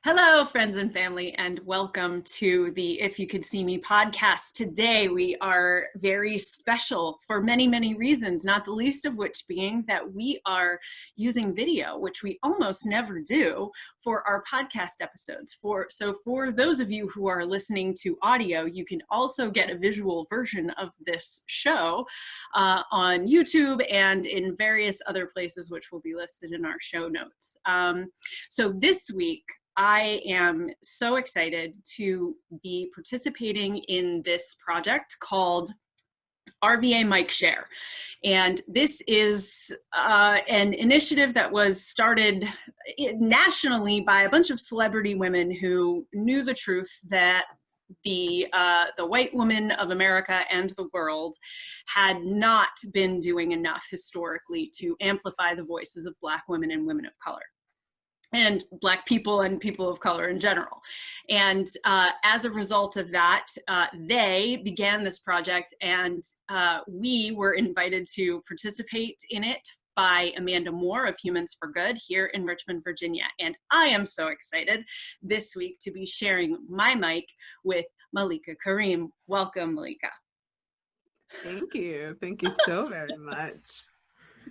Hello, friends and family, and welcome to the If You Could See Me podcast. Today, we are very special for many, many reasons, not the least of which being that we are using video, which we almost never do for our podcast episodes. So for those of you who are listening to audio, you can also get a visual version of this show on YouTube and in various other places, which will be listed in our show notes. So this week, I am so excited to be participating in this project called RVA Mic Share. And this is an initiative that was started nationally by a bunch of celebrity women who knew the truth that the white woman of America and the world had not been doing enough historically to amplify the voices of Black women and women of color, and Black people and people of color in general. And as a result of that, they began this project, and we were invited to participate in it by Amanda Moore of Humans for Good here in Richmond, Virginia. And I am so excited this week to be sharing my mic with Malikah Karim. Welcome, Malikah. Thank you. Thank you so very much.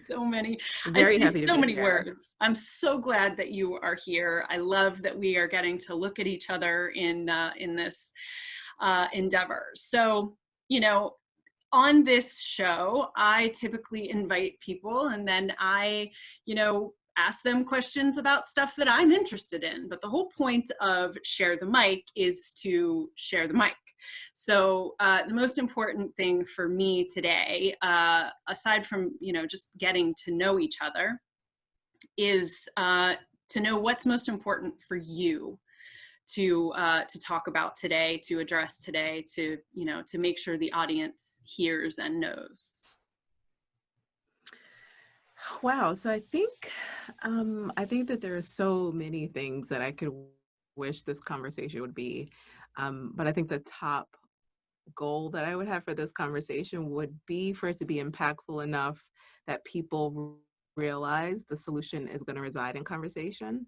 So many, very happy to so be many here. words. I'm so glad that you are here. I love that we are getting to look at each other in this endeavor. So, you know, on this show, I typically invite people, and then I, ask them questions about stuff that I'm interested in. But the whole point of Share the Mic is to share the mic. So the most important thing for me today, aside from, just getting to know each other, is to know what's most important for you to talk about today, to address today, to make sure the audience hears and knows. Wow. So I think that there are so many things that I could wish this conversation would be. But I think the top goal that I would have for this conversation would be for it to be impactful enough that people realize the solution is going to reside in conversation,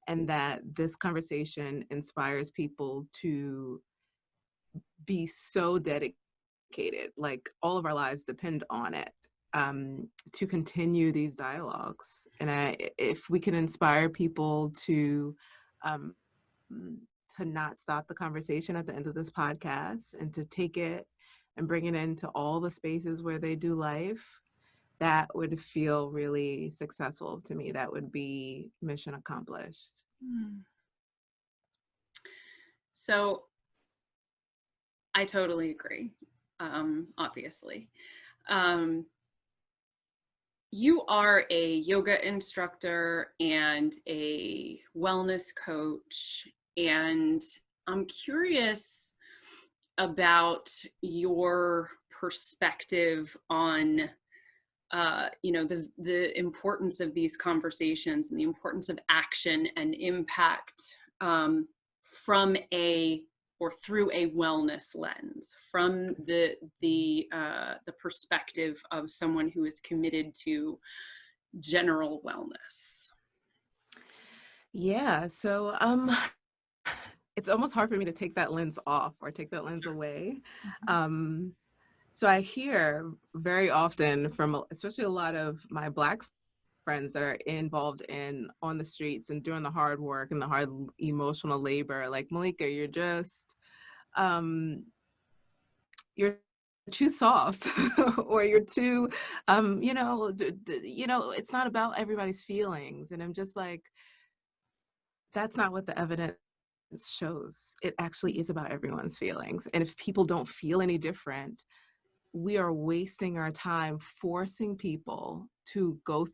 and that this conversation inspires people to be so dedicated, like all of our lives depend on it, to continue these dialogues. And if we can inspire people to not stop the conversation at the end of this podcast, and to take it and bring it into all the spaces where they do life, that would feel really successful to me. That would be mission accomplished. So I totally agree, obviously. You are a yoga instructor and a wellness coach, and I'm curious about your perspective on the importance of these conversations and the importance of action and impact from or through a wellness lens, from the perspective of someone who is committed to general wellness. Yeah, so it's almost hard for me to take that lens off or take that lens away. So I hear very often from especially a lot of my Black friends that are involved on the streets and doing the hard work and the hard emotional labor, like, Malikah, you're too soft or you're too it's not about everybody's feelings. And I'm just like, that's not what the evidence shows. It actually is about everyone's feelings. And if people don't feel any different, we are wasting our time forcing people to go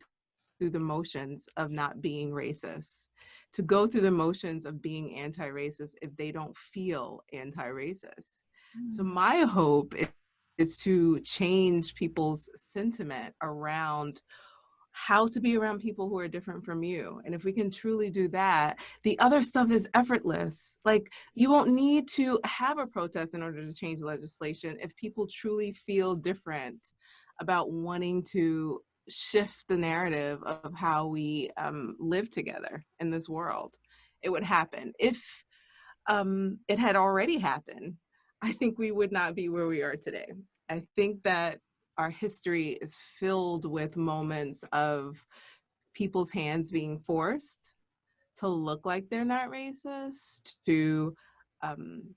through the motions of not being racist, to go through the motions of being anti-racist if they don't feel anti-racist. So my hope is to change people's sentiment around how to be around people who are different from you. And if we can truly do that, the other stuff is effortless. Like, you won't need to have a protest in order to change legislation if people truly feel different about wanting to shift the narrative of how we live together in this world. it would happen. If it had already happened, I think we would not be where we are today. I think that our history is filled with moments of people's hands being forced to look like they're not racist, um,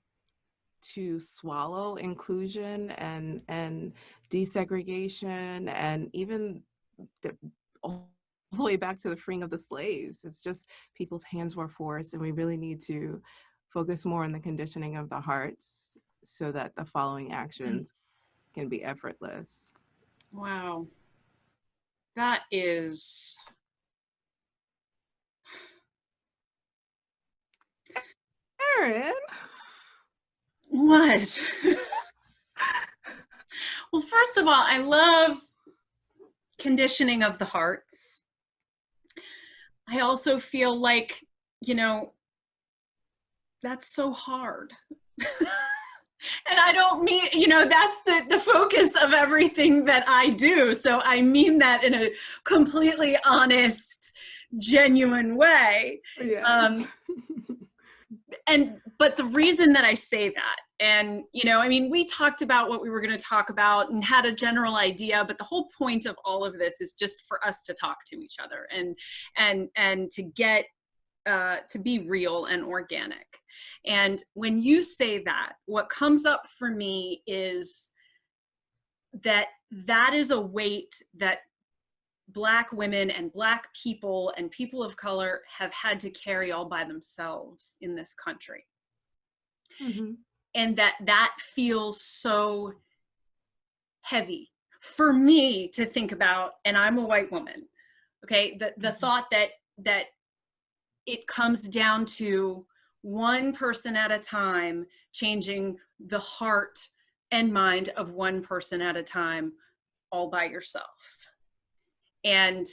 to swallow inclusion and desegregation, and even all the way back to the freeing of the slaves. It's just people's hands were forced, and we really need to focus more on the conditioning of the hearts so that the following actions can be effortless. Wow. That is... Erin. What? Well, first of all, I love conditioning of the hearts. I also feel like, you know, that's so hard. And I don't mean, you know, that's the focus of everything that I do. So I mean that in a completely honest, genuine way. Yes. But the reason that I say that, and, you know, I mean, we talked about what we were going to talk about and had a general idea, but the whole point of all of this is just for us to talk to each other and to get to be real and organic. And when you say that, what comes up for me is that that is a weight that Black women and Black people and people of color have had to carry all by themselves in this country. Mm-hmm. And that feels so heavy for me to think about, and I'm a white woman. Okay, the thought that it comes down to one person at a time, changing the heart and mind of one person at a time, all by yourself. And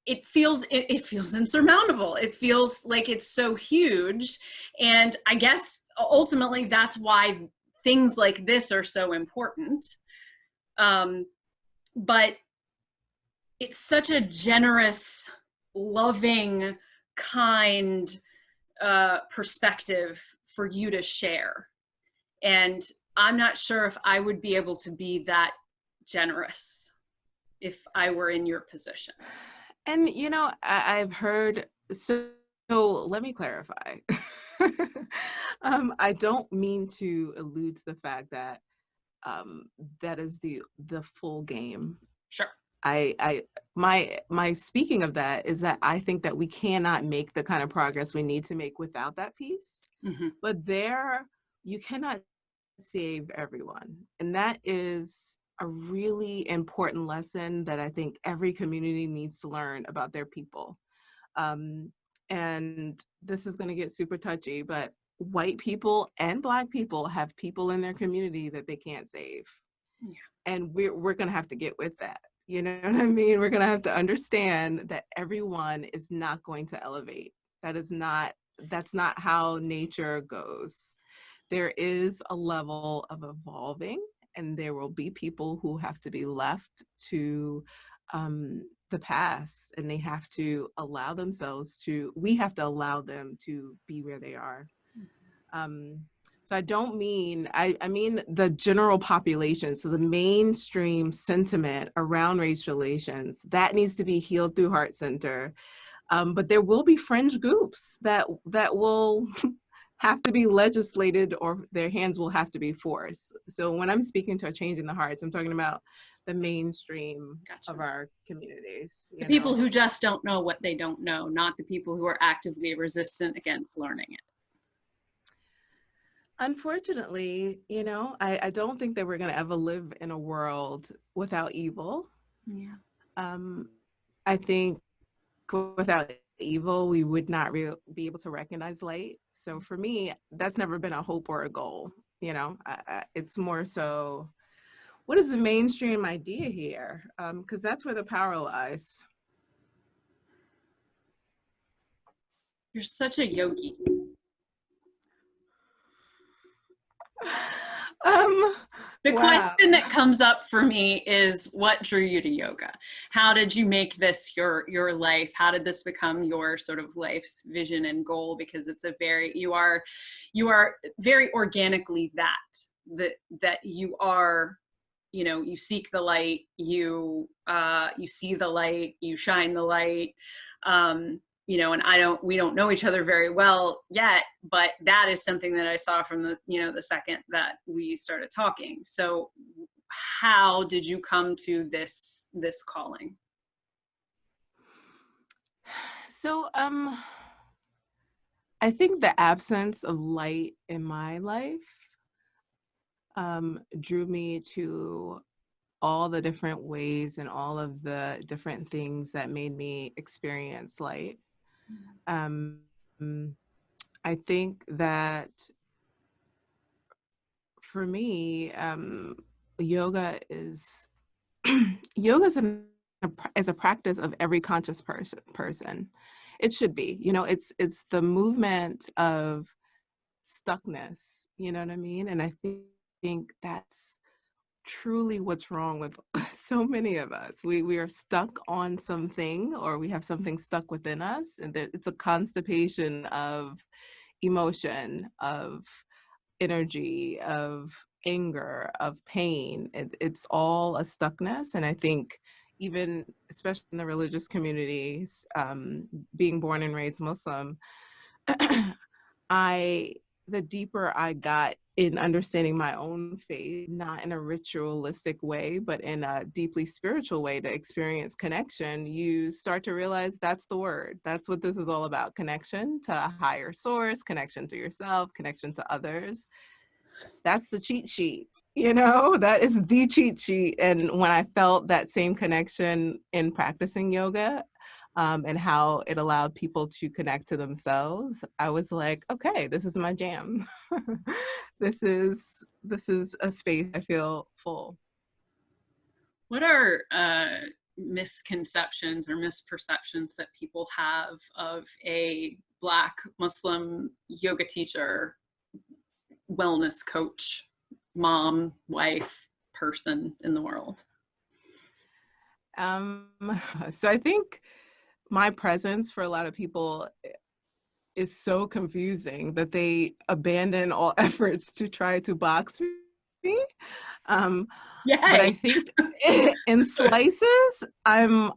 it feels insurmountable. It feels like it's so huge. And I guess ultimately that's why things like this are so important. But it's such a generous, loving, kind perspective for you to share. And I'm not sure if I would be able to be that generous if I were in your position. And, you know, I've heard, so let me clarify. I don't mean to allude to the fact that that is the full game. Sure. My speaking of that is that I think that we cannot make the kind of progress we need to make without that piece. Mm-hmm. But you cannot save everyone. And that is a really important lesson that I think every community needs to learn about their people. And this is going to get super touchy, but white people and Black people have people in their community that they can't save. Yeah. And we're going to have to get with that. You know what I mean? We're going to have to understand that everyone is not going to elevate. That's not how nature goes. There is a level of evolving, and there will be people who have to be left to the past, and they have to allow themselves to, we have to allow them to be where they are. So I don't mean, I mean the general population, so the mainstream sentiment around race relations, that needs to be healed through Heart Center. But there will be fringe groups that will have to be legislated, or their hands will have to be forced. So when I'm speaking to a change in the hearts, I'm talking about the mainstream of our communities. The people who just don't know what they don't know, not the people who are actively resistant against learning it. Unfortunately, you know, I don't think that we're going to ever live in a world without evil. Yeah. I think without evil, we would not be able to recognize light. So for me, that's never been a hope or a goal. You know, it's more so, what is the mainstream idea here? Because that's where the power lies. You're such a yogi. The Wow. question that comes up for me is, what drew you to yoga? How did you make this your life? How did this become your sort of life's vision and goal? Because it's a very, you are very organically that you are, you know, you seek the light, you see the light, you shine the light. You know, and we don't know each other very well yet, but that is something that I saw from the, you know, the second that we started talking. So how did you come to this calling? So, I think the absence of light in my life drew me to all the different ways and all of the different things that made me experience light. Um, I think that for me, yoga is yoga is a practice of every conscious person. It should be, you know, it's the movement of stuckness, you know what I mean? And I think that's truly what's wrong with so many of us. We are stuck on something, or we have something stuck within us, and it's a constipation of emotion, of energy, of anger, of pain. It's all a stuckness. And I think even, especially in the religious communities, being born and raised Muslim, I the deeper I got in understanding my own faith, not in a ritualistic way, but in a deeply spiritual way to experience connection, you start to realize that's the word. That's what this is all about: connection to a higher source, connection to yourself, connection to others. That's the cheat sheet, you know, that is the cheat sheet. And when I felt that same connection in practicing yoga, and how it allowed people to connect to themselves, I was like, okay, this is my jam. this is a space I feel full. What are misconceptions or misperceptions that people have of a Black Muslim yoga teacher, wellness coach, mom, wife, person in the world? Um, so I think my presence for a lot of people is so confusing that they abandon all efforts to try to box me. But I Yay. think in slices, I'm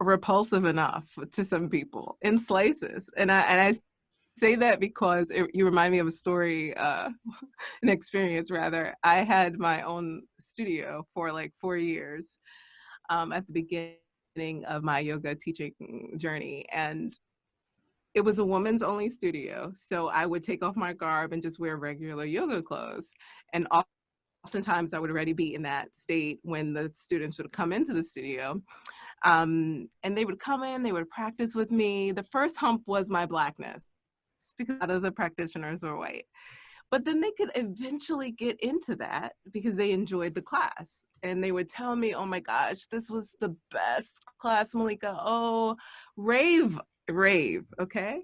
repulsive enough to some people in slices, and I say that because you remind me of a story, an experience rather. I had my own studio for like 4 years at the beginning of my yoga teaching journey, and it was a women's only studio. So I would take off my garb and just wear regular yoga clothes. And oftentimes I would already be in that state when the students would come into the studio. And they would come in, they would practice with me. The first hump was my Blackness, because a lot of the practitioners were white. But then they could eventually get into that because they enjoyed the class. And they would tell me, oh my gosh, this was the best class, Malikah. Oh, rave, okay?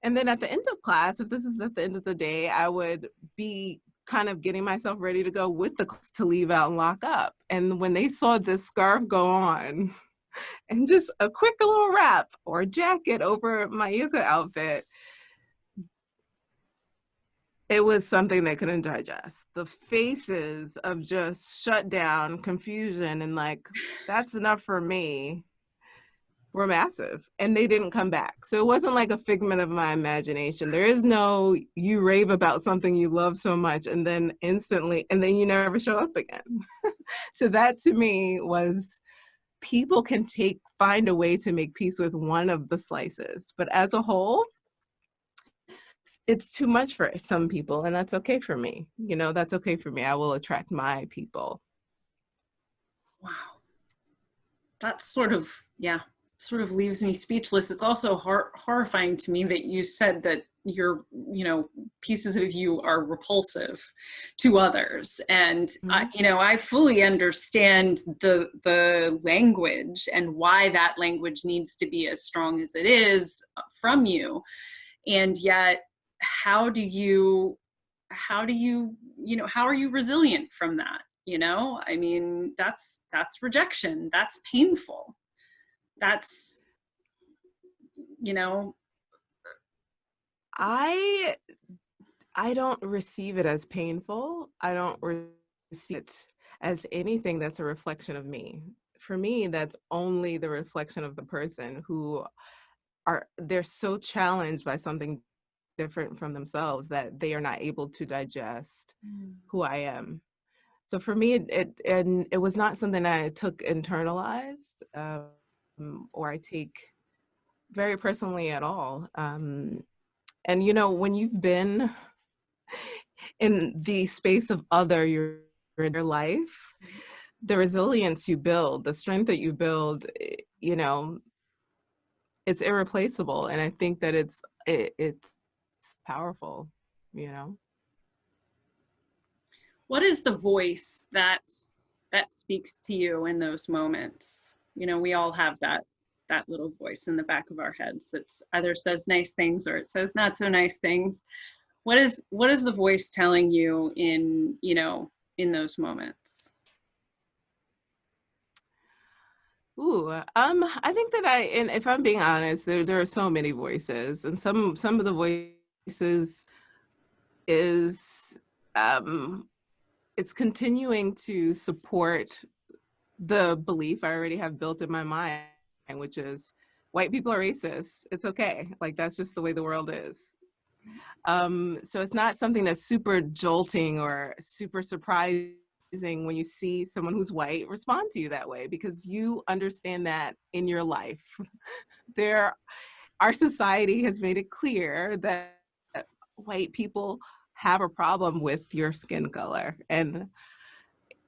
And then at the end of class, if this is at the end of the day, I would be kind of getting myself ready to go with the class to leave out and lock up. And when they saw this scarf go on and just a quick little wrap or jacket over my yoga outfit, it was something they couldn't digest. The faces of just shut down, confusion, and like, that's enough for me, were massive, and they didn't come back. So it wasn't like a figment of my imagination. There is no, you rave about something you love so much and then instantly, and then you never show up again. So that to me was, people can find a way to make peace with one of the slices, but as a whole, it's too much for some people, and that's okay for me. You know, that's okay for me. I will attract my people. Wow. That's sort of, yeah, sort of leaves me speechless. It's also horrifying to me that you said that your, you know, pieces of you are repulsive to others. And Mm-hmm. you know, I fully understand the language and why that language needs to be as strong as it is from you. And yet, how do you, you know, how are you resilient from that? you know? I mean, that's rejection. That's painful. That's, you know, I don't receive it as painful. I don't receive it as anything that's a reflection of me. For me, that's only the reflection of the person who they're so challenged by something different from themselves that they are not able to digest who I am. So for me, it was not something that I took internalized, or I take very personally at all. And you know, when you've been in the space of your life, the resilience you build, the strength that you build, you know, it's irreplaceable. And I think that it's powerful, you know. what is the voice that speaks to you in those moments? You know, we all have that little voice in the back of our heads that's either says nice things or it says not so nice things. What is the voice telling you in, you know, in those moments? Ooh, I think that and if I'm being honest, there are so many voices, and some of the voices is, it's continuing to support the belief I already have built in my mind, which is white people are racist. It's okay. Like, that's just the way the world is. So it's not something that's super jolting or super surprising when you see someone who's white respond to you that way, because you understand that in your life. Our society has made it clear that white people have a problem with your skin color. And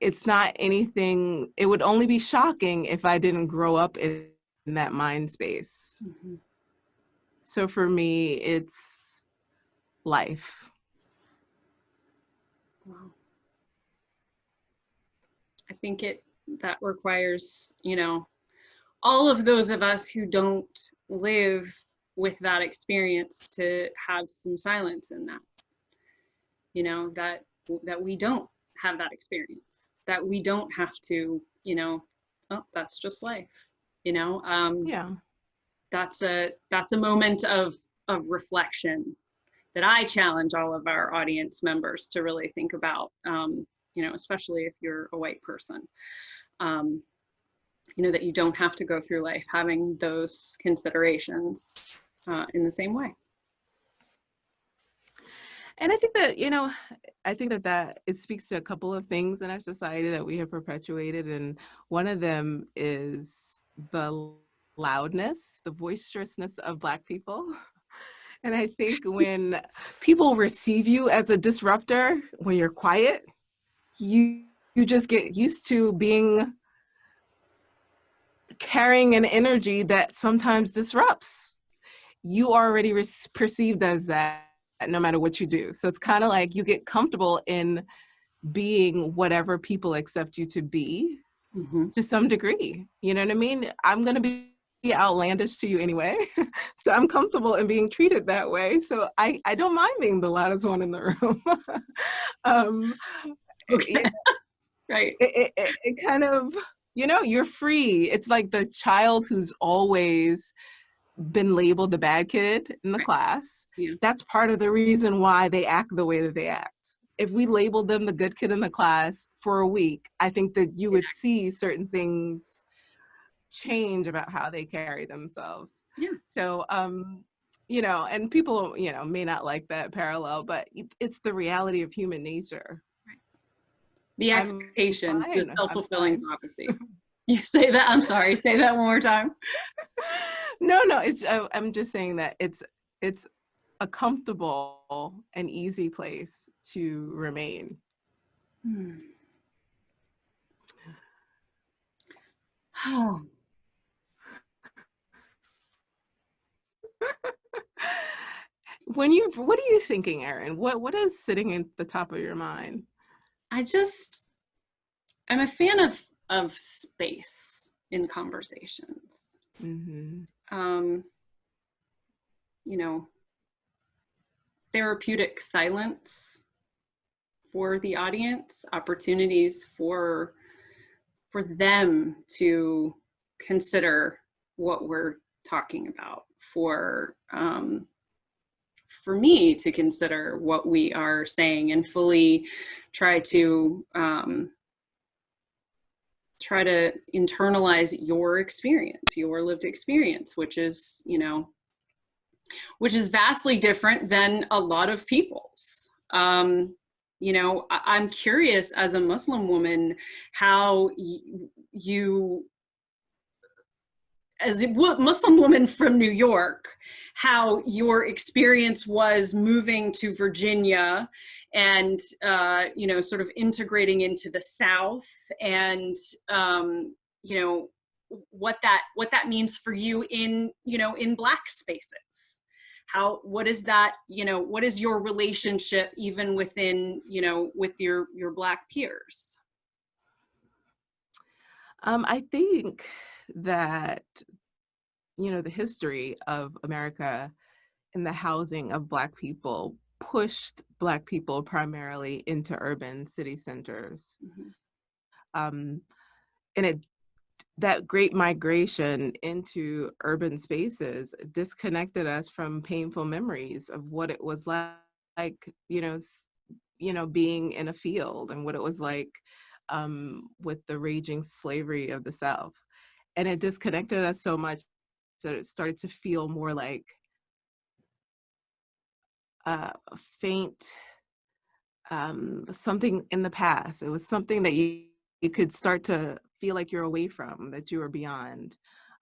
it's not anything, it would only be shocking if I didn't grow up in that mind space. Mm-hmm. So for me, it's life. Wow. I think that requires, you know, all of those of us who don't live with that experience to have some silence in that, you know, that we don't have that experience, that we don't have to, you know, oh, that's just life, you know. Yeah. That's a moment of reflection that I challenge all of our audience members to really think about, you know, especially if you're a white person. You know, that you don't have to go through life having those considerations in the same way. And I think that, you know, I think that it speaks to a couple of things in our society that we have perpetuated. And one of them is the loudness, the boisterousness of Black people. And I think when people receive you as a disruptor, when you're quiet, you just get used to carrying an energy that sometimes disrupts. You are already perceived as that no matter what you do. So it's kind of like you get comfortable in being whatever people accept you to be, Mm-hmm. to some degree. You know what I mean? I'm going to be outlandish to you anyway. So I'm comfortable in being treated that way. So I don't mind being the loudest one in the room. um, Okay. it, Right. it kind of, you know, you're free. It's like the child who's always been labeled the bad kid in the Right. class. Yeah. That's part of the reason why they act the way that they act. If we labeled them the good kid in the class for a week, I think that you would see certain things change about how they carry themselves. Yeah. So, you know, and people, you know, may not like that parallel, but it's the reality of human nature. The I'm expectation, the fine. I'm self-fulfilling fine. prophecy. You say that, I'm sorry, say that one more time. No, it's, I'm just saying that it's a comfortable and easy place to remain. What are you thinking, Erin? What is sitting at the top of your mind? I'm a fan of space in conversations. Mm-hmm. You know, therapeutic silence for the audience, opportunities for them to consider what we're talking about, for me to consider what we are saying and fully try to internalize your experience, your lived experience, which is, vastly different than a lot of people's. I'm curious as a Muslim woman how you, as a Muslim woman from New York, how your experience was moving to Virginia and, sort of integrating into the South, and, what that means for you in Black spaces. What is that, what is your relationship even within, with your Black peers? I think that, the history of America and the housing of Black people pushed Black people primarily into urban city centers. Mm-hmm. And that great migration into urban spaces disconnected us from painful memories of what it was like, being in a field, and what it was like with the raging slavery of the South. And it disconnected us so much that it started to feel more like a faint something in the past. It was something that you could start to feel like you're away from, that you are beyond.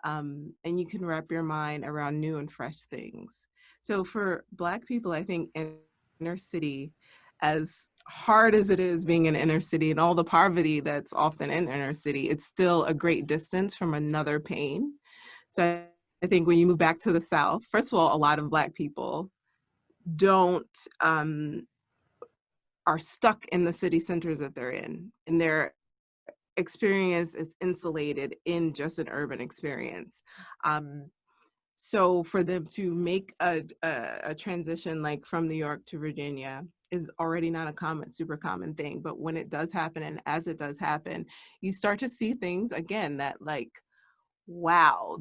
And you can wrap your mind around new and fresh things. So for Black people, I think inner city, as hard as it is being in inner city and all the poverty that's often in inner city, it's still a great distance from another pain. So I think when you move back to the South, first of all, a lot of Black people don't are stuck in the city centers that they're in, and their experience is insulated in just an urban experience. So for them to make a transition like from New York to Virginia is already not a super common thing. But when it does happen, and as it does happen, you start to see things again that, like, wow,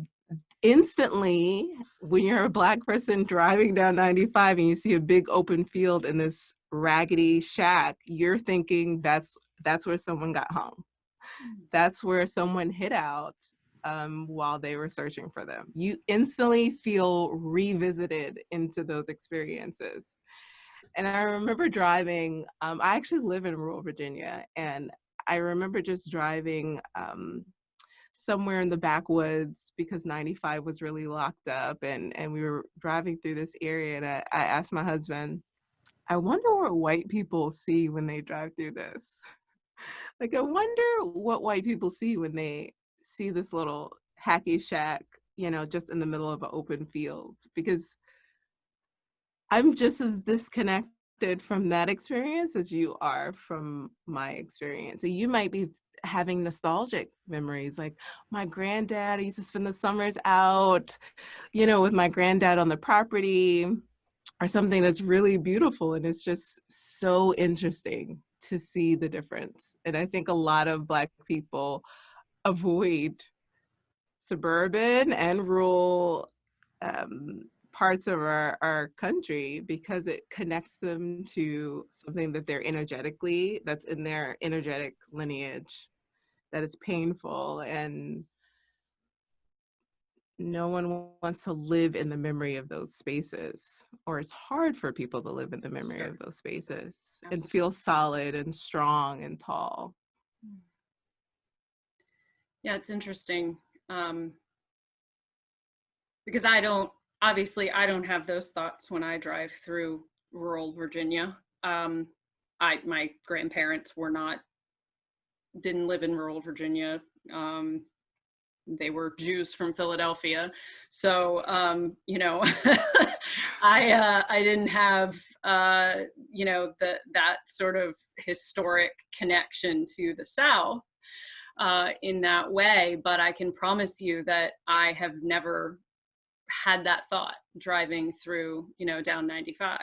instantly when you're a Black person driving down 95 and you see a big open field in this raggedy shack, you're thinking that's where someone got home. That's where someone hid out while they were searching for them. You instantly feel revisited into those experiences. And I remember driving, I actually live in rural Virginia, and I remember just driving somewhere in the backwoods because 95 was really locked up, and we were driving through this area, and I asked my husband, I wonder what white people see when they drive through this. Like, I wonder what white people see when they see this little hacky shack, just in the middle of an open field, because I'm just as disconnected from that experience as you are from my experience. So you might be having nostalgic memories, like my granddad, I used to spend the summers out, with my granddad on the property, or something that's really beautiful. And it's just so interesting to see the difference. And I think a lot of Black people avoid suburban and rural parts of our country because it connects them to something that that's in their energetic lineage, that is painful, and no one wants to live in the memory of those spaces, or it's hard for people to live in the memory of those spaces and feel solid and strong and tall. Yeah, it's interesting because I don't have those thoughts when I drive through rural Virginia. My grandparents didn't live in rural Virginia. They were Jews from Philadelphia. So, I didn't have, that sort of historic connection to the South in that way. But I can promise you that I have never had that thought driving through, down 95,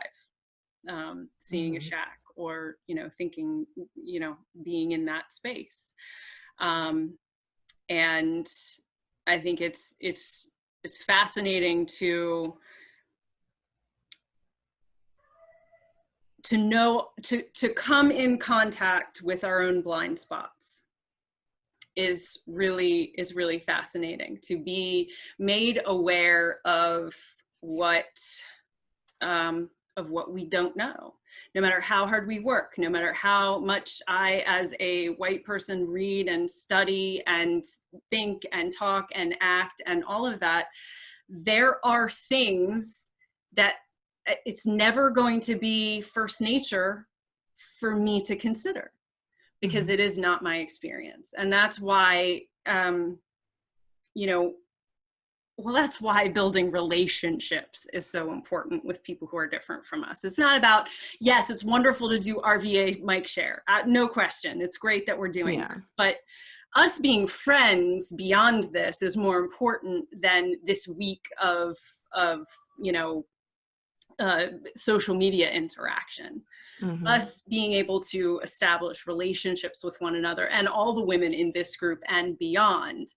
seeing a shack or, you know, thinking, you know, being in that space. And I think it's fascinating to know, to come in contact with our own blind spots is really fascinating. To be made aware of what we don't know, no matter how hard we work, no matter how much I, as a white person, read and study and think and talk and act and all of that. There are things that it's never going to be first nature for me to consider, because it is not my experience. And that's why, you know, well, that's why building relationships is so important with people who are different from us. It's not about, yes, it's wonderful to do RVA mic share. No question. It's great that we're doing this. But us being friends beyond this is more important than this week of you know, social media interaction. Us being able to establish relationships with one another, and all the women in this group and beyond,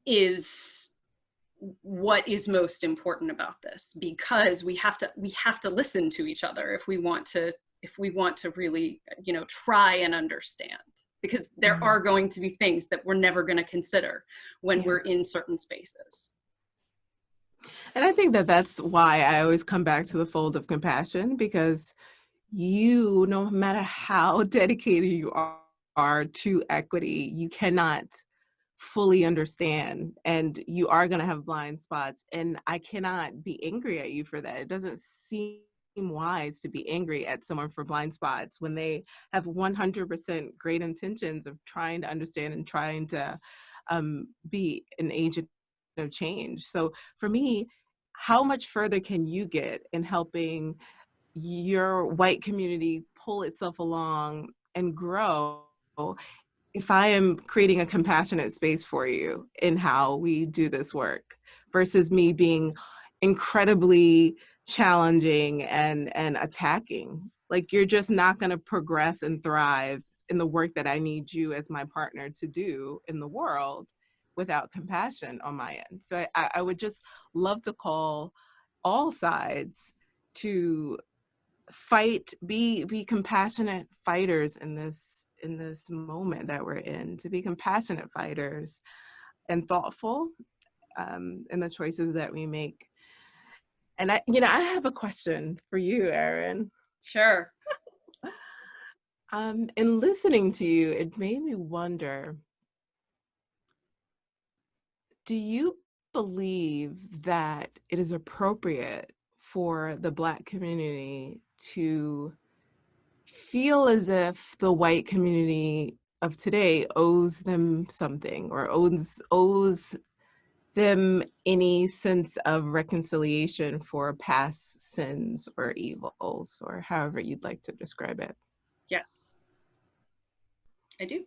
is what is most important about this, because we have to listen to each other if we want to really, you know, try and understand, because there are going to be things that we're never going to consider when we're in certain spaces. And I think that that's why I always come back to the fold of compassion, because you, no matter how dedicated you are to equity, you cannot fully understand, and you are going to have blind spots. And I cannot be angry at you for that. It doesn't seem wise to be angry at someone for blind spots when they have 100% great intentions of trying to understand and trying to be an agent of change. So for me, how much further can you get in helping your white community pull itself along and grow if I am creating a compassionate space for you in how we do this work, versus me being incredibly challenging and attacking? Like, you're just not going to progress and thrive in the work that I need you as my partner to do in the world without compassion on my end. So I would just love to call all sides to fight, be compassionate fighters in this moment that we're in, to be compassionate fighters and thoughtful in the choices that we make. And I have a question for you, Erin. Sure. In listening to you, it made me wonder, do you believe that it is appropriate for the Black community to feel as if the white community of today owes them something, or owes them any sense of reconciliation for past sins or evils, or however you'd like to describe it? Yes, I do.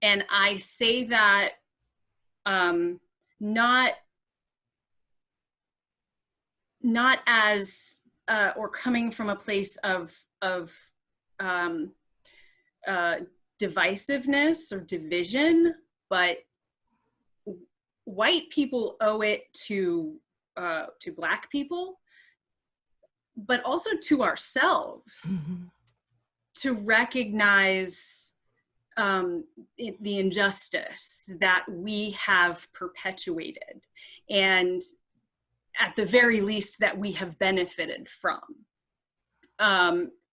And I say that not as or coming from a place of divisiveness or division, but white people owe it to Black people, but also to ourselves, to recognize the injustice that we have perpetuated, and at the very least that we have benefited from.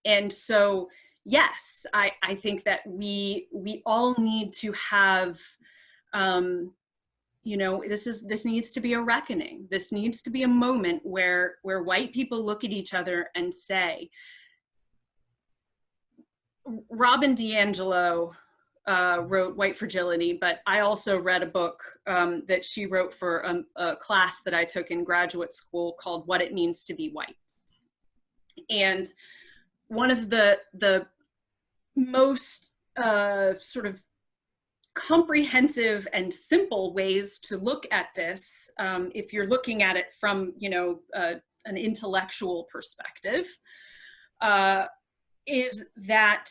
And so, yes, I think that we all need to have, you know, this needs to be a reckoning. This needs to be a moment where white people look at each other and say, Robin DiAngelo wrote White Fragility, but I also read a book that she wrote for a class that I took in graduate school called What It Means to Be White. And one of the most sort of comprehensive and simple ways to look at this, if you're looking at it from, you know, an intellectual perspective, is that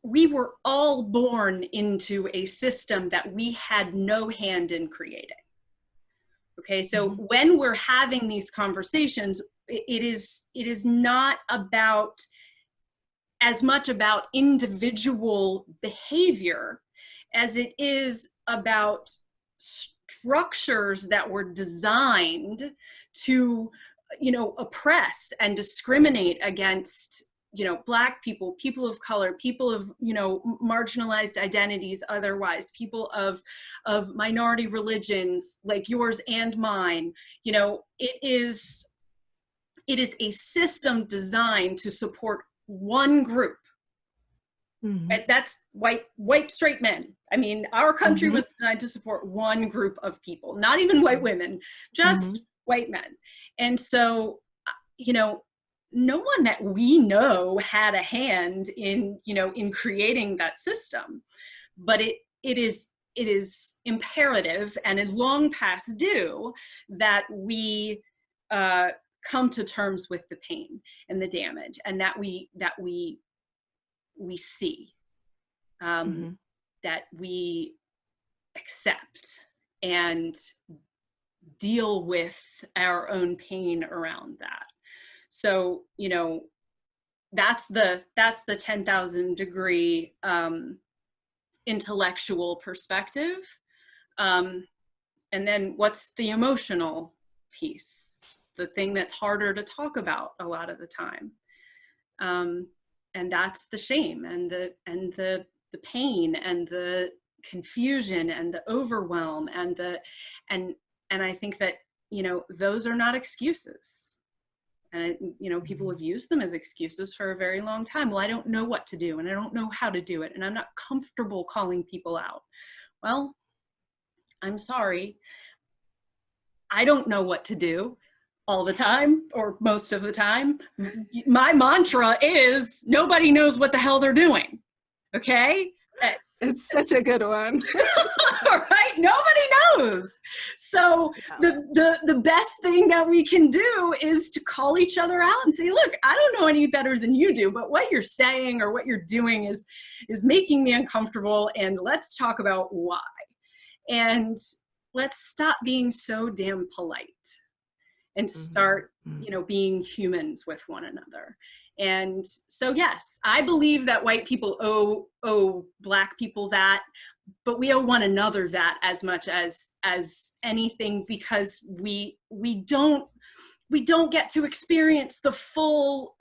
we were all born into a system that we had no hand in creating. Okay, so when we're having these conversations, it is not about as much about individual behavior as it is about structures that were designed to, oppress and discriminate against, Black people, people of color, people of, marginalized identities, otherwise, people of minority religions like yours and mine. It is a system designed to support one group. And that's white straight men. I mean, our country was designed to support one group of people, not even white women, just white men. And so, no one that we know had a hand in, in creating that system, but it is imperative and is long past due that we come to terms with the pain and the damage, and that we see, that we accept and deal with our own pain around that. So, that's the 10,000 degree intellectual perspective. And then what's the emotional piece? The thing that's harder to talk about a lot of the time. And that's the shame and the pain and the confusion and the overwhelm and I think that, those are not excuses. And, people have used them as excuses for a very long time. Well, I don't know what to do and I don't know how to do it. And I'm not comfortable calling people out. Well, I'm sorry. I don't know what to do all the time or most of the time. My mantra is nobody knows what the hell they're doing. Okay? It's such a good one. Right? Nobody knows. So the best thing that we can do is to call each other out and say, look, I don't know any better than you do, but what you're saying or what you're doing is making me uncomfortable, and let's talk about why. And let's stop being so damn polite and start, being humans with one another. And so, yes, I believe that white people owe Black people that, but we owe one another that as much as anything, because we don't get to experience the full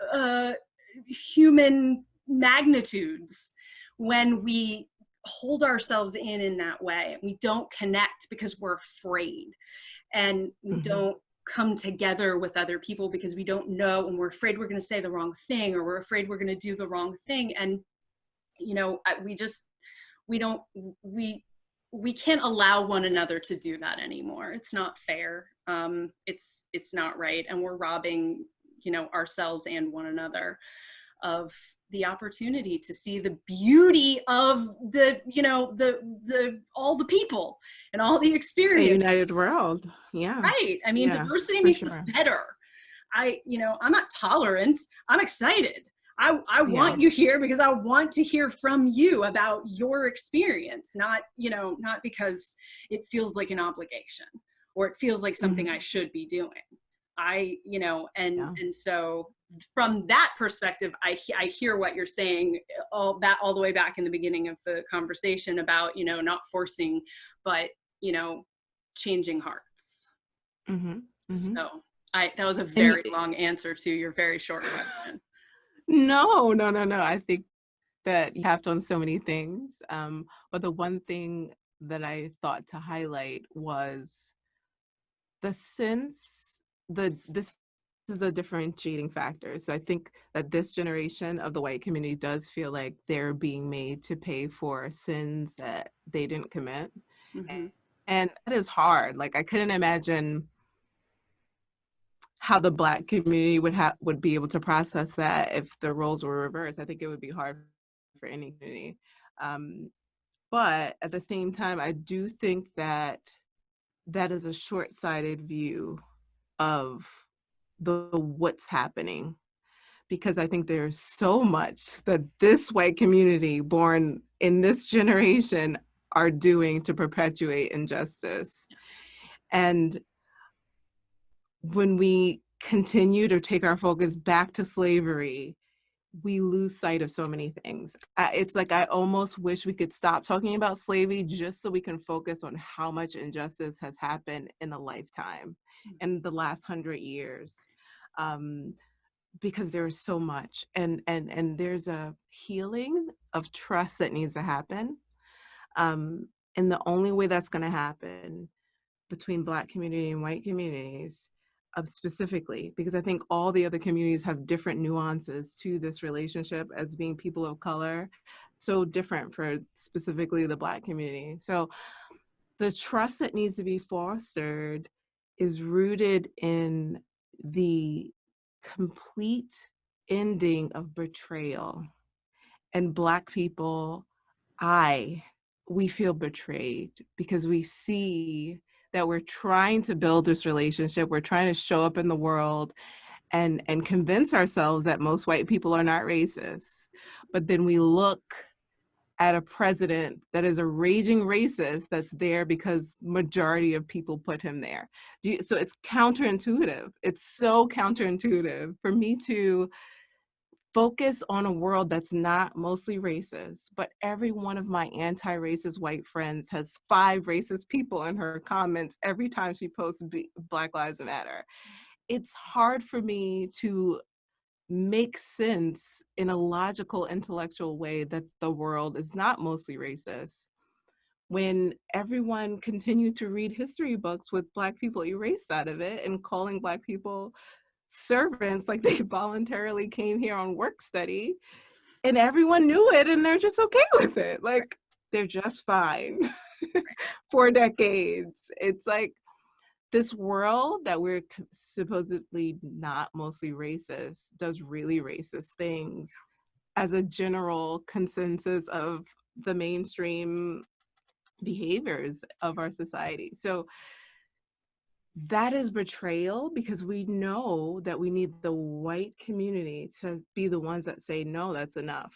human magnitudes when we hold ourselves in that way. We don't connect because we're afraid, and we don't come together with other people because we don't know, and we're afraid we're going to say the wrong thing, or we're afraid we're going to do the wrong thing. And we can't allow one another to do that anymore. It's not fair. It's not right, and we're robbing ourselves and one another of the opportunity to see the beauty of the all the people and all the experience. A united world. Yeah. Right. I mean, diversity makes us better. I'm not tolerant. I'm excited. I want you here because I want to hear from you about your experience, not because it feels like an obligation or it feels like something I should be doing. And so from that perspective, I hear what you're saying, all the way back in the beginning of the conversation about, not forcing, but, changing hearts. So that was a very long answer to your very short question. No. I think that you tapped on so many things. But the one thing that I thought to highlight was the sense this is a differentiating factor. So I think that this generation of the white community does feel like they're being made to pay for sins that they didn't commit. And that is hard. Like, I couldn't imagine how the Black community would be able to process that if the roles were reversed. I think it would be hard for any community. But at the same time, I do think that is a short-sighted view of the what's happening, because I think there's so much that this white community born in this generation are doing to perpetuate injustice. And when we continue to take our focus back to slavery, we lose sight of so many things. It's like I almost wish we could stop talking about slavery just so we can focus on how much injustice has happened in a lifetime, in the last 100 years. Because there's so much, and there's a healing of trust that needs to happen. And the only way that's going to happen between Black community and white communities, specifically, because I think all the other communities have different nuances to this relationship as being people of color, so different for specifically the Black community. So the trust that needs to be fostered is rooted in the complete ending of betrayal. And Black people, we feel betrayed because we see that we're trying to build this relationship. We're trying to show up in the world and convince ourselves that most white people are not racist. But then we look at a president that is a raging racist that's there because majority of people put him there. So it's counterintuitive. It's so counterintuitive for me to focus on a world that's not mostly racist, but every one of my anti-racist white friends has 5 racist people in her comments every time she posts Black Lives Matter. It's hard for me to make sense in a logical, intellectual way that the world is not mostly racist when everyone continued to read history books with Black people erased out of it and calling Black people servants like they voluntarily came here on work study, and everyone knew it and they're just okay with it. Like, they're just fine for decades. It's like this world that we're supposedly not mostly racist does really racist things as a general consensus of the mainstream behaviors of our society. So that is betrayal, because we know that we need the white community to be the ones that say, no, that's enough.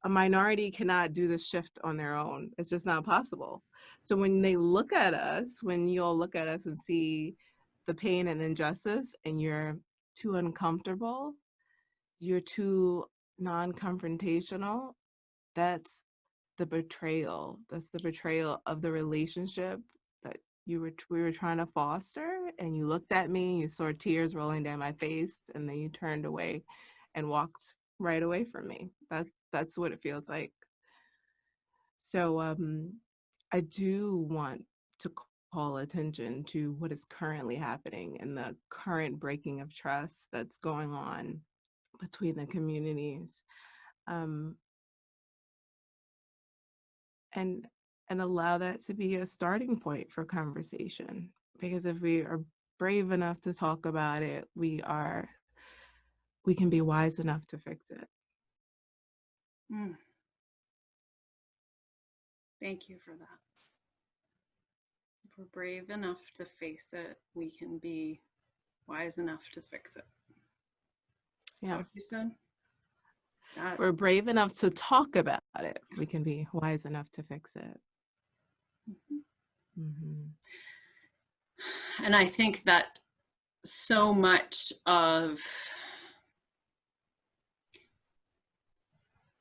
A minority cannot do this shift on their own. It's just not possible. So when they look at us, when you all look at us and see the pain and injustice and you're too uncomfortable, you're too non-confrontational, that's the betrayal. That's the betrayal of the relationship that we were trying to foster. And you looked at me, you saw tears rolling down my face, and then you turned away and walked right away from me. That's what it feels like. So I do want to call attention to what is currently happening and the current breaking of trust that's going on between the communities. And allow that to be a starting point for conversation, because if we are brave enough to talk about it, we can be wise enough to fix it. Thank you for that. If we're brave enough to face it, we can be wise enough to fix it. Yeah. What you said? If we're brave enough to talk about it, we can be wise enough to fix it. And I think that so much of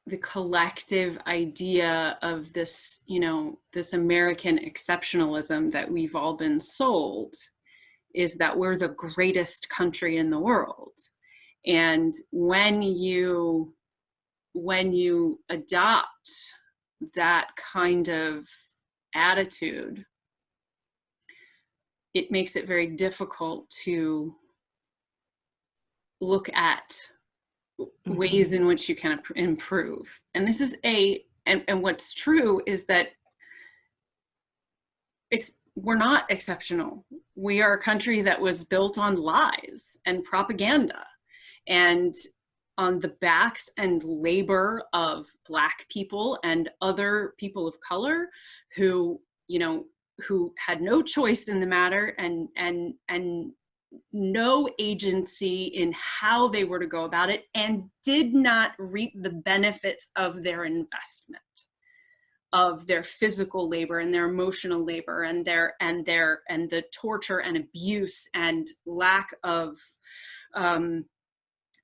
the collective idea of this, this American exceptionalism that we've all been sold is that we're the greatest country in the world. And when you adopt that kind of attitude, it makes it very difficult to look at ways in which you can improve. And this is and what's true is that we're not exceptional. We are a country that was built on lies and propaganda and on the backs and labor of Black people and other people of color who had no choice in the matter and no agency in how they were to go about it, and did not reap the benefits of their investment, of their physical labor and their emotional labor and the torture and abuse and lack of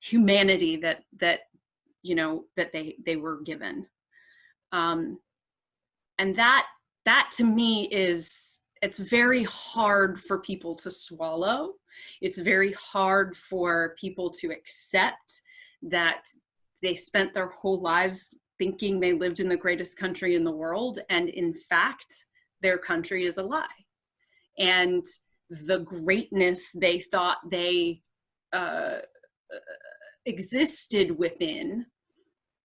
humanity that they were given. And that to me it's very hard for people to swallow. It's very hard for people to accept that they spent their whole lives thinking they lived in the greatest country in the world, and in fact, their country is a lie. And the greatness they thought they existed within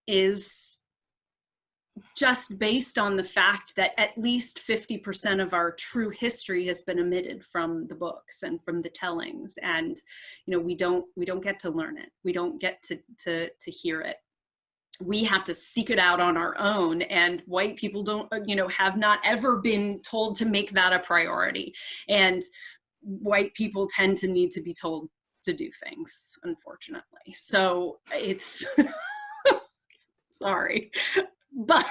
is just based on the fact that at least 50% of our true history has been omitted from the books and from the tellings. And, we don't get to learn it. We don't get to hear it. We have to seek it out on our own, and white people don't, have not ever been told to make that a priority. And white people tend to need to be told to do things, unfortunately. So it's, sorry, but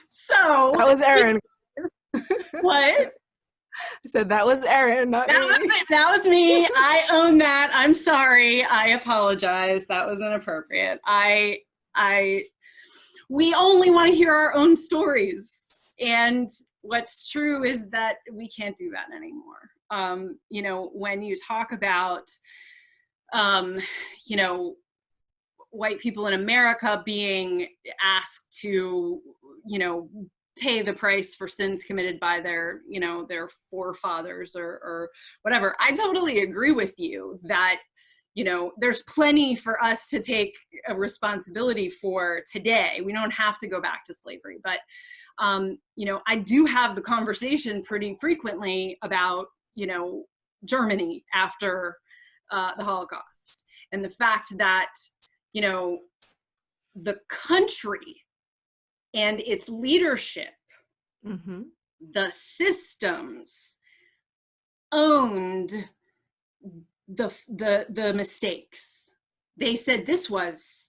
so that was Erin. What? I said that was Erin, not me. That was me. I own that. I'm sorry. I apologize. That was inappropriate. We only want to hear our own stories. And what's true is that we can't do that anymore. When you talk about, white people in America being asked to, pay the price for sins committed by their forefathers or whatever. I totally agree with you that, there's plenty for us to take a responsibility for today. We don't have to go back to slavery, but, I do have the conversation pretty frequently about, Germany after the Holocaust, and the fact that, the country and its leadership, mm-hmm. the systems owned the mistakes. They said this was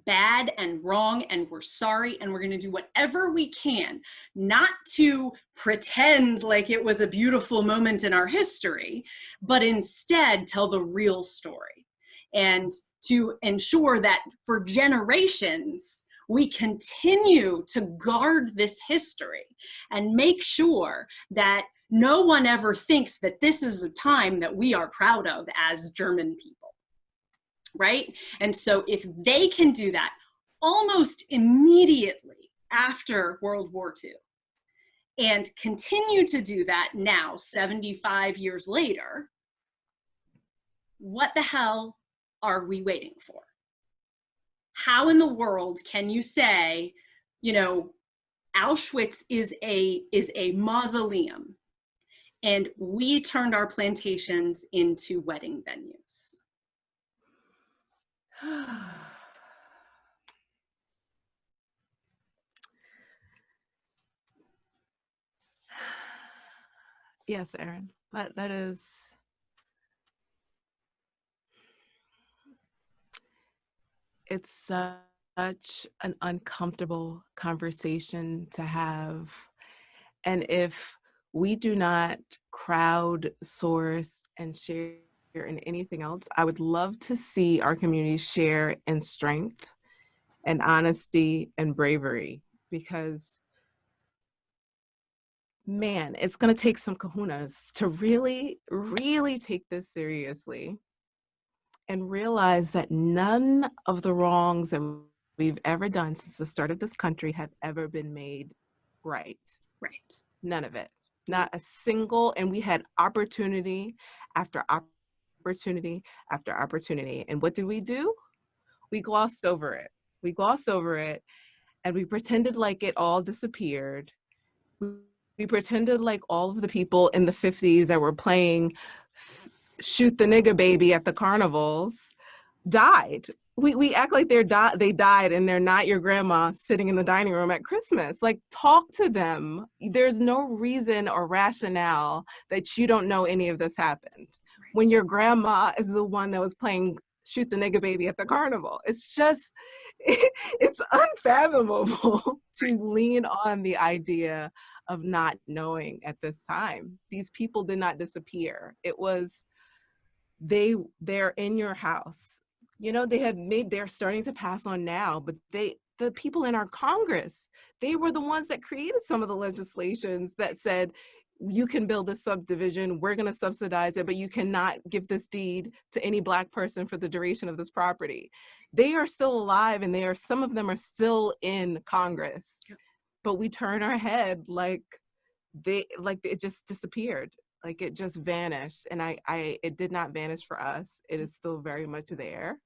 bad and wrong, and we're sorry, and we're going to do whatever we can not to pretend like it was a beautiful moment in our history, but instead tell the real story, and to ensure that for generations we continue to guard this history and make sure that no one ever thinks that this is a time that we are proud of as German people, right? And so if they can do that almost immediately after World War II and continue to do that now, 75 years later, what the hell are we waiting for? How in the world can you say, Auschwitz is a mausoleum and we turned our plantations into wedding venues? Yes, Erin, that is, it's such an uncomfortable conversation to have. And if we do not crowdsource and share in anything else, I would love to see our community share in strength and honesty and bravery, because man, it's going to take some kahunas to really, really take this seriously and realize that none of the wrongs that we've ever done since the start of this country have ever been made right. Right. None of it. Not a single, and we had opportunity after opportunity after opportunity. And what did? We glossed over it. We glossed over it, and we pretended like it all disappeared. We pretended like all of the people in the 50s that were playing shoot the nigger baby at the carnivals died. we act like they died and they're not your grandma sitting in the dining room at Christmas. Like, talk to them. There's no reason or rationale that you don't know any of this happened when your grandma is the one that was playing shoot the nigga baby at the carnival. It's just, it's unfathomable to lean on the idea of not knowing at this time. These people did not disappear. It was, they're in your house. You know, they're starting to pass on now, but the people in our Congress, they were the ones that created some of the legislations that said, you can build this subdivision, we're going to subsidize it, but you cannot give this deed to any Black person for the duration of this property. They are still alive, and some of them are still in Congress, but we turn our head like it just disappeared. Like, it just vanished. And it did not vanish for us. It is still very much there.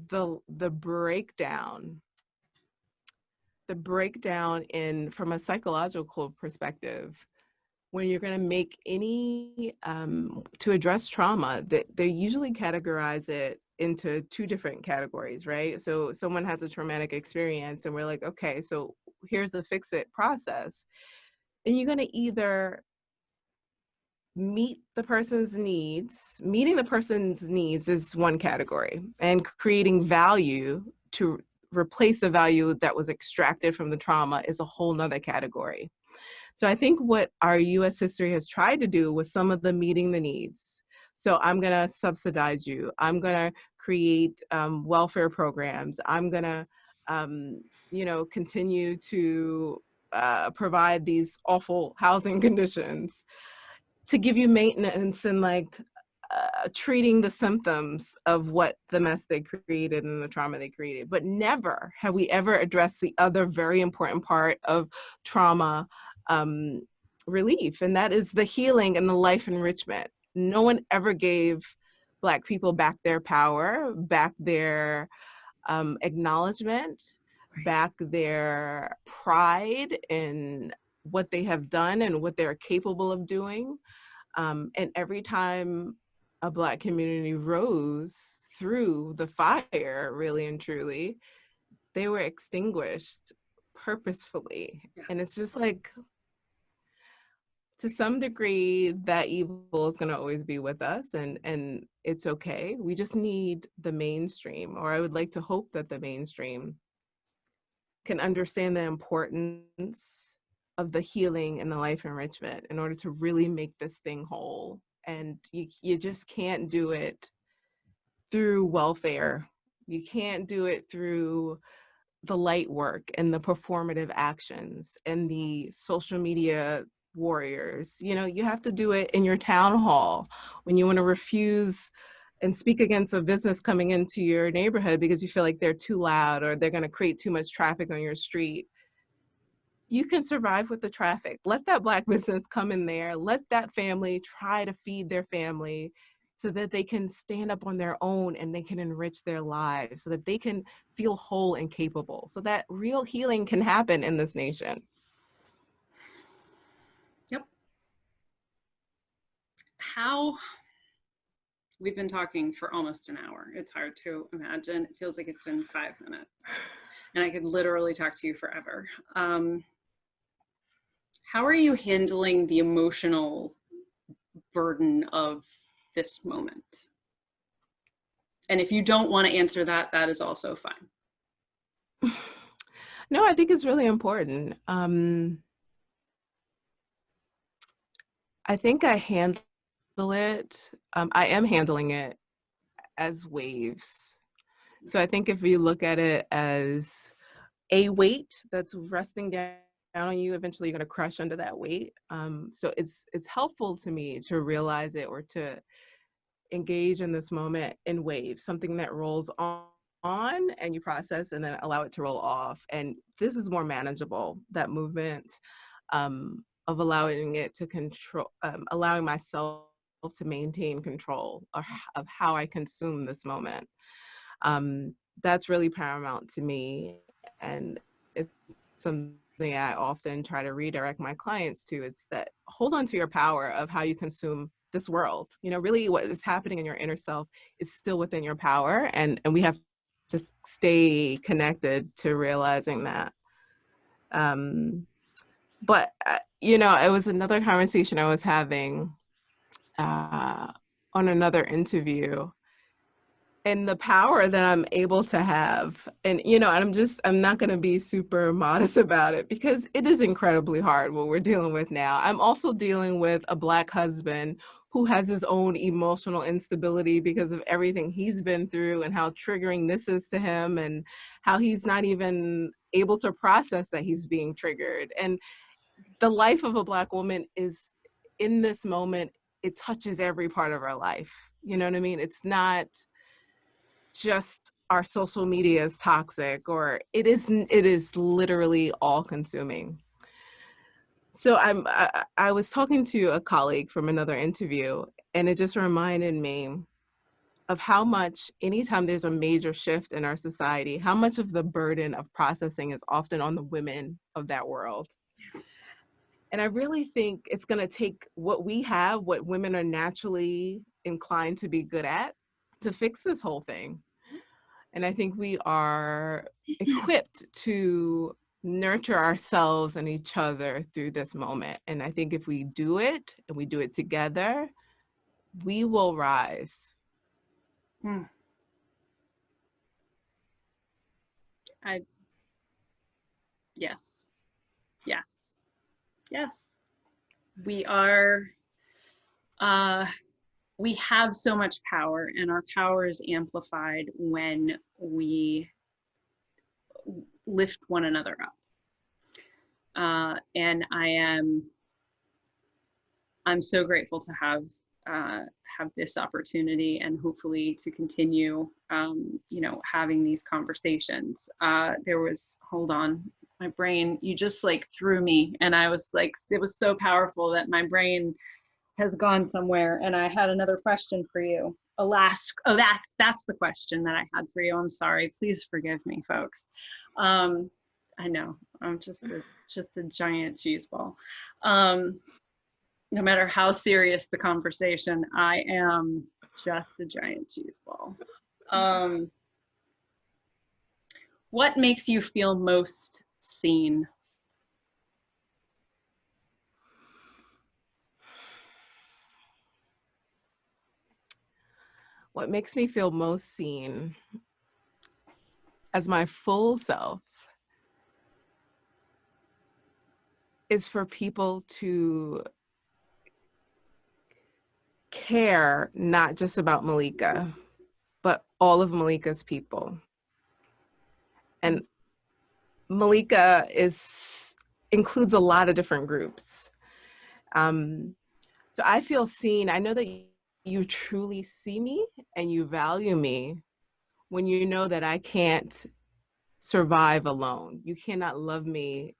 The breakdown in, from a psychological perspective, when you're going to make any, to address trauma, they usually categorize it into two different categories, right? So someone has a traumatic experience and we're like, okay, so here's the fix it process. And you're going to either meeting the person's needs is one category, and creating value to replace the value that was extracted from the trauma is a whole nother category. So I think what our US history has tried to do was some of the meeting the needs. So I'm going to subsidize you. I'm going to create welfare programs. I'm going to, continue to provide these awful housing conditions to give you maintenance and treating the symptoms of what the mess they created and the trauma they created. But never have we ever addressed the other very important part of trauma relief, and that is the healing and the life enrichment. No one ever gave Black people back their power, back their acknowledgement, back their pride in what they have done and what they're capable of doing. And every time a Black community rose through the fire, really and truly, they were extinguished purposefully. Yes. And it's just like, to some degree, that evil is going to always be with us, and it's okay. We just need the mainstream, or I would like to hope that the mainstream can understand the importance of the healing and the life enrichment in order to really make this thing whole. And you just can't do it through welfare. You can't do it through the light work and the performative actions and the social media warriors. You have to do it in your town hall when you want to refuse and speak against a business coming into your neighborhood because you feel like they're too loud or they're going to create too much traffic on your street. You can survive with the traffic. Let that Black business come in there. Let that family try to feed their family so that they can stand up on their own and they can enrich their lives, so that they can feel whole and capable, so that real healing can happen in this nation. Yep. We've been talking for almost an hour. It's hard to imagine. It feels like it's been 5 minutes. And I could literally talk to you forever. How are you handling the emotional burden of this moment? And if you don't want to answer that, that is also fine. No, I think it's really important. I think I handle it. I am handling it as waves. So I think if you look at it as a weight that's resting down on you, eventually you're going to crush under that weight. So it's helpful to me to realize it, or to engage in this moment in waves, something that rolls on and you process and then allow it to roll off. And this is more manageable, that movement of allowing it to control, allowing myself to maintain control of how I consume this moment. That's really paramount to me. And it's something I often try to redirect my clients to, is that hold on to your power of how you consume this world. You know, really what is happening in your inner self is still within your power. And we have to stay connected to realizing that. But, you know, it was another conversation I was having on another interview, and the power that I'm able to have. And, you know, I'm not going to be super modest about it because it is incredibly hard what we're dealing with now. I'm also dealing with a Black husband who has his own emotional instability because of everything he's been through and how triggering this is to him and how he's not even able to process that he's being triggered. And the life of a Black woman is, in this moment, it touches every part of our life. You know what I mean? It's not just our social media is toxic, or it is literally all consuming. So I was talking to a colleague from another interview, and it just reminded me of how much, anytime there's a major shift in our society, how much of the burden of processing is often on the women of that world. And I really think it's going to take what we have, what women are naturally inclined to be good at, to fix this whole thing. And I think we are equipped to nurture ourselves and each other through this moment. And I think if we do it and we do it together, we will rise. Yes. Yes. Yes. We are, we have so much power, and our power is amplified when we lift one another up. And I'm so grateful to have this opportunity, and hopefully to continue, you know, having these conversations. Hold on, my brain, you just like threw me, and I was like, it was so powerful that my brain has gone somewhere, and I had another question for you. That's the question that I had for you. I'm sorry. Please forgive me, folks. I know I'm just a giant cheese ball. No matter how serious the conversation, I am just a giant cheese ball. What makes you feel most seen? What makes me feel most seen as my full self is for people to care not just about Malikah, but all of Malikah's people. And Malikah includes a lot of different groups. So I feel seen. I know that you truly see me and you value me when you know that I can't survive alone. You cannot love me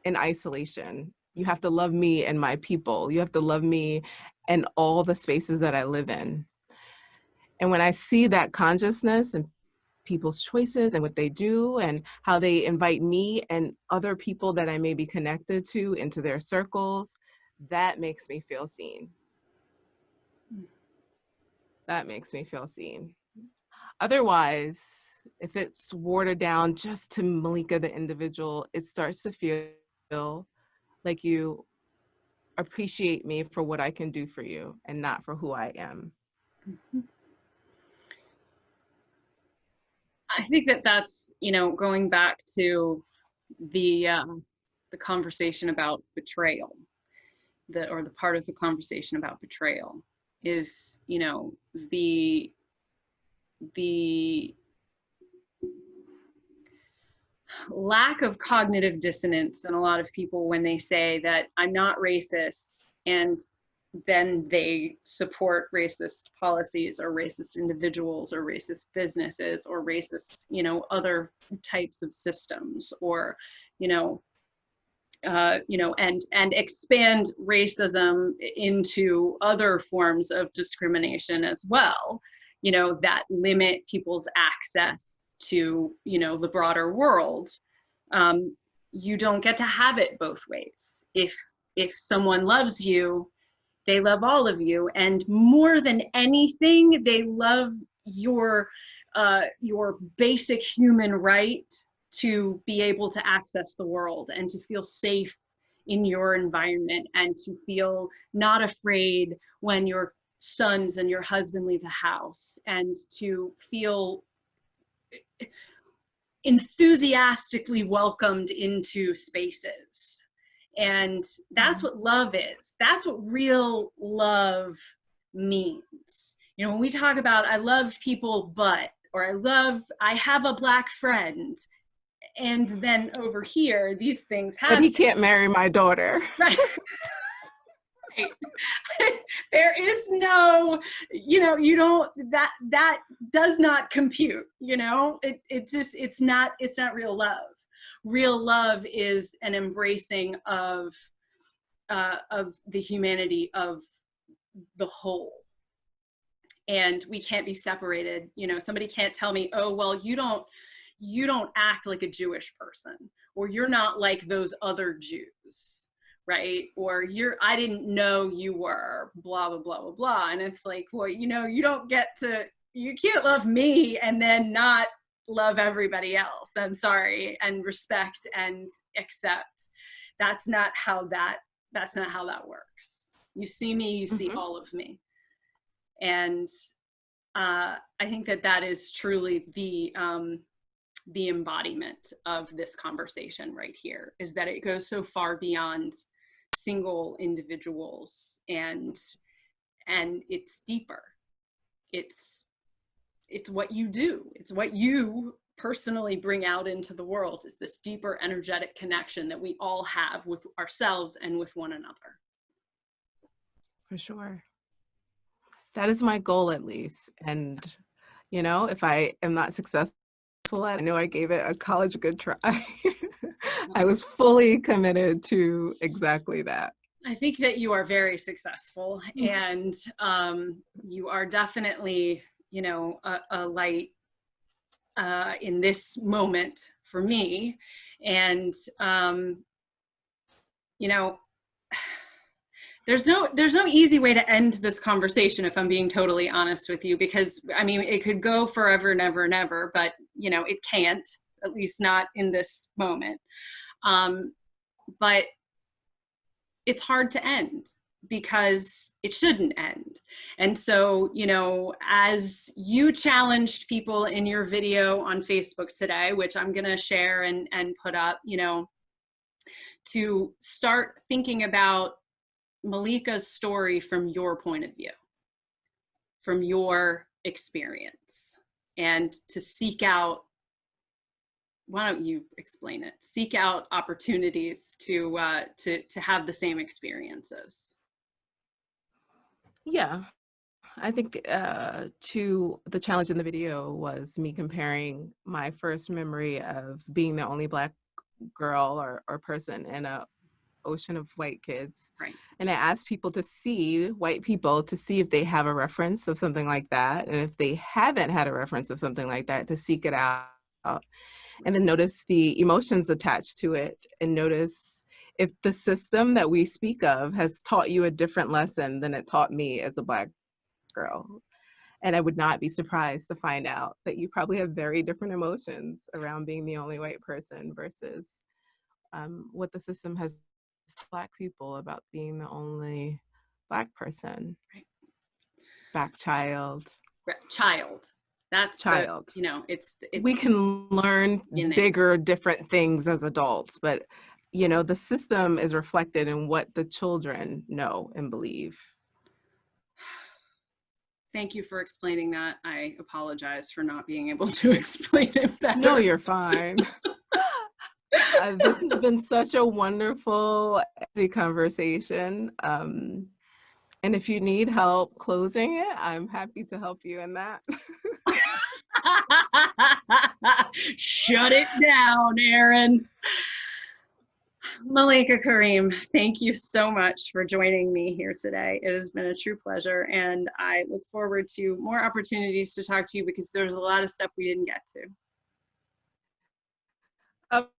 in isolation. You have to love me and my people. You have to love me and all the spaces that I live in. And when I see that consciousness and people's choices and what they do and how they invite me and other people that I may be connected to into their circles, that makes me feel seen. That makes me feel seen. Otherwise, if it's watered down just to Malikah the individual, it starts to feel like you appreciate me for what I can do for you and not for who I am. I think that's, you know, going back to the conversation about betrayal, or the part of the conversation about betrayal is, you know, the lack of cognitive dissonance in a lot of people when they say that I'm not racist, and then they support racist policies or racist individuals or racist businesses or racist, you know, other types of systems, or, you know, and expand racism into other forms of discrimination as well, you know, that limit people's access to, you know, the broader world. You don't get to have it both ways. If someone loves you, They love all of you. And more than anything, they love your basic human right to be able to access the world and to feel safe in your environment and to feel not afraid when your sons and your husband leave the house, and to feel enthusiastically welcomed into spaces. And that's what love is. That's what real love means. You know, when we talk about, I love people, but, or I have a Black friend, and then over here, these things happen. But he can't marry my daughter. Right. Right. There is no, you know, you don't, that does not compute, you know, it's not real love. Real love is an embracing of the humanity of the whole. And we can't be separated. You know, somebody can't tell me, oh, well, you don't act like a Jewish person, or you're not like those other Jews, right? Or I didn't know you were blah, blah, blah, blah, blah. And it's like, well, you know, you can't love me and then not love everybody else. I'm sorry. And respect and accept. That's not how that works. You see me, you see all of me. And I think that is truly the embodiment of this conversation right here, is that it goes so far beyond single individuals, and it's deeper. It's what you do. It's what you personally bring out into the world, is this deeper energetic connection that we all have with ourselves and with one another. For sure. That is my goal, at least. And, you know, if I am not successful at it, I know I gave it a college good try. I was fully committed to exactly that. I think that you are very successful, and you are definitely, you know, a light in this moment for me. And, you know, there's no easy way to end this conversation, if I'm being totally honest with you, because I mean, it could go forever and ever and ever, but you know, it can't, at least not in this moment. But it's hard to end, because it shouldn't end. And so, you know, as you challenged people in your video on Facebook today, which I'm gonna share and put up, you know, to start thinking about Malikah's story from your point of view, from your experience, and to seek out, why don't you explain it? Seek out opportunities to have the same experiences. Yeah, I think to the challenge in the video was me comparing my first memory of being the only Black girl or person in a ocean of white kids. Right. And I asked people to see, white people, to see if they have a reference of something like that. And if they haven't had a reference of something like that, to seek it out. And then notice the emotions attached to it, and notice if the system that we speak of has taught you a different lesson than it taught me as a Black girl. And I would not be surprised to find out that you probably have very different emotions around being the only white person versus what the system has taught Black people about being the only Black person. Right. Black child. Child. That's child. You know, it's we can learn bigger, different things as adults, but you know, the system is reflected in what the children know and believe. Thank you for explaining that. I apologize for not being able to explain it better. No, you're fine. This has been such a wonderful conversation. And if you need help closing it, I'm happy to help you in that. Shut it down, Erin. Malikah Karim, thank you so much for joining me here today. It has been a true pleasure, and I look forward to more opportunities to talk to you, because there's a lot of stuff we didn't get to. Of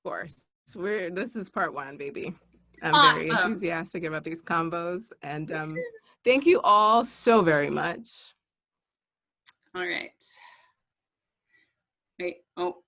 course. This is part one, baby. I'm very Awesome. enthusiastic about these combos. And thank you all so very much. All right. Wait, oh,